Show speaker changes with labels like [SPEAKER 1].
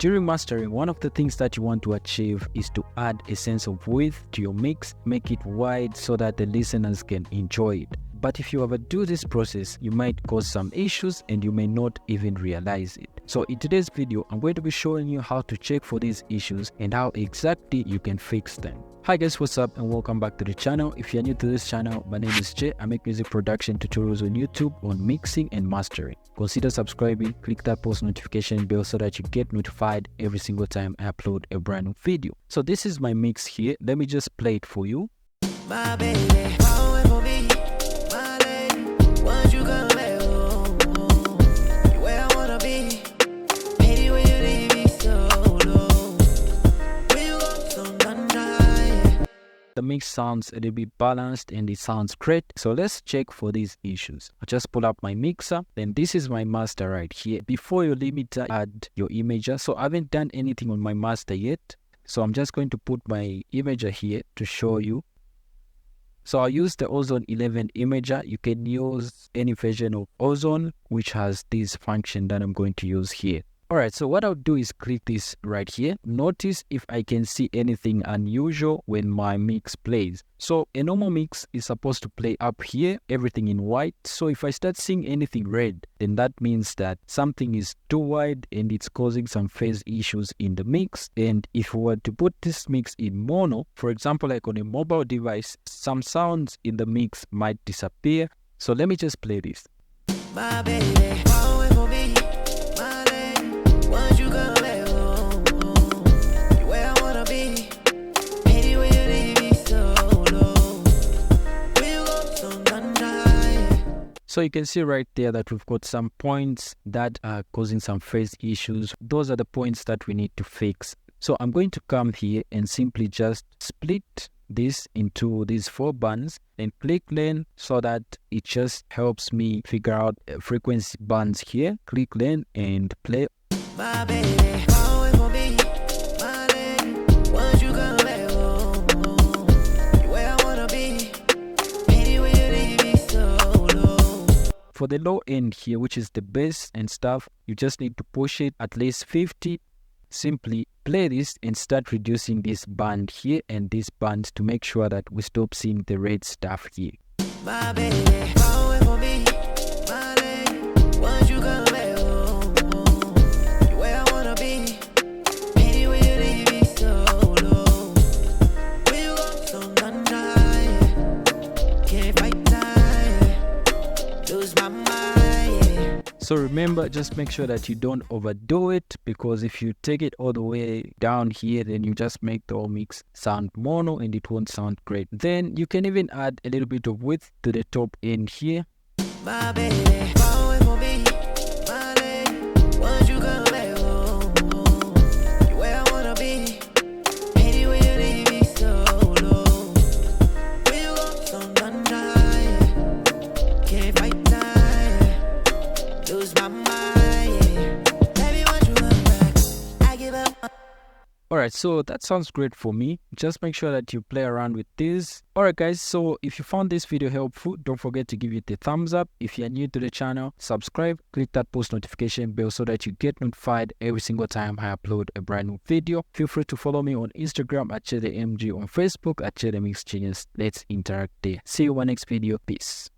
[SPEAKER 1] during mastering, one of the things that you want to achieve is to add a sense of width to your mix, make it wide so that the listeners can enjoy it. But if you ever do this process, you might cause some issues and you may not even realize it. So in today's video, I'm going to be showing you how to check for these issues and how exactly you can fix them. Hi guys, what's up and welcome back to the channel. If you're new to this channel, my name is Jay. I make music production tutorials on YouTube on mixing and mastering. Consider subscribing, click that post notification bell so that you get notified every single time I upload a brand new video. So this is my mix here. Let me just play it for you.
[SPEAKER 2] My baby, how for me, my lady, once you come back home, you where I wanna be, maybe when you leave me solo, when you go so dry.
[SPEAKER 1] The mix sounds a little bit balanced and it sounds great. So let's check for these issues. I just pull up my mixer. Then this is my master right here. Before your limiter, add your imager. So I haven't done anything on my master yet. So I'm just going to put my imager here to show you. So I'll use the Ozone 11 imager. You can use any version of Ozone which has this function that I'm going to use here. Alright, so what I'll do is click this right here. Notice if I can see anything unusual when my mix plays. So a normal mix is supposed to play up here, everything in white. So if I start seeing anything red, then that means that something is too wide and it's causing some phase issues in the mix. And if we were to put this mix in mono, for example, like on a mobile device, some sounds in the mix might disappear. So let me just play this.
[SPEAKER 2] My baby, how for me, my lady, once you come back home, you where I wanna be, maybe when you leave me solo, when you go so dry.
[SPEAKER 1] So you can see right there that we've got some points that are causing some phase issues. Those are the points that we need to fix. So I'm going to come here and simply just split this into these 4 bands and click lane so that it just helps me figure out frequency bands here. Click lane and play.
[SPEAKER 2] My baby, how for me, my lady, once you come back home, you where I wanna be, maybe when you leave me solo.
[SPEAKER 1] For the low end here, which is the bass and stuff, you just need to push it at least 50. Simply play this and start reducing this band here and this band to make sure that we stop seeing the red stuff here.
[SPEAKER 2] My baby, how for me, my lady, once you come back home, you where I wanna be, maybe when you leave me solo, when you go so dry, can't fight time, lose my mind.
[SPEAKER 1] So remember, just make sure that you don't overdo it, because if you take it all the way down here, then you just make the whole mix sound mono and it won't sound great. Then you can even add a little bit of width to the top end here.
[SPEAKER 2] My baby, how for me, my lady, once you come back home, you where I wanna be, maybe when you leave me solo, when you go so dry, can't fight time, lose my mind, baby, once you come back, I give up.
[SPEAKER 1] Alright, so that sounds great for me. Just make sure that you play around with this. Alright guys, so if you found this video helpful, don't forget to give it a thumbs up. If you're new to the channel, subscribe, click that post notification bell so that you get notified every single time I upload a brand new video. Feel free to follow me on Instagram at TheMg, on Facebook at TheMg. Let's interact there. See you in my next video. Peace.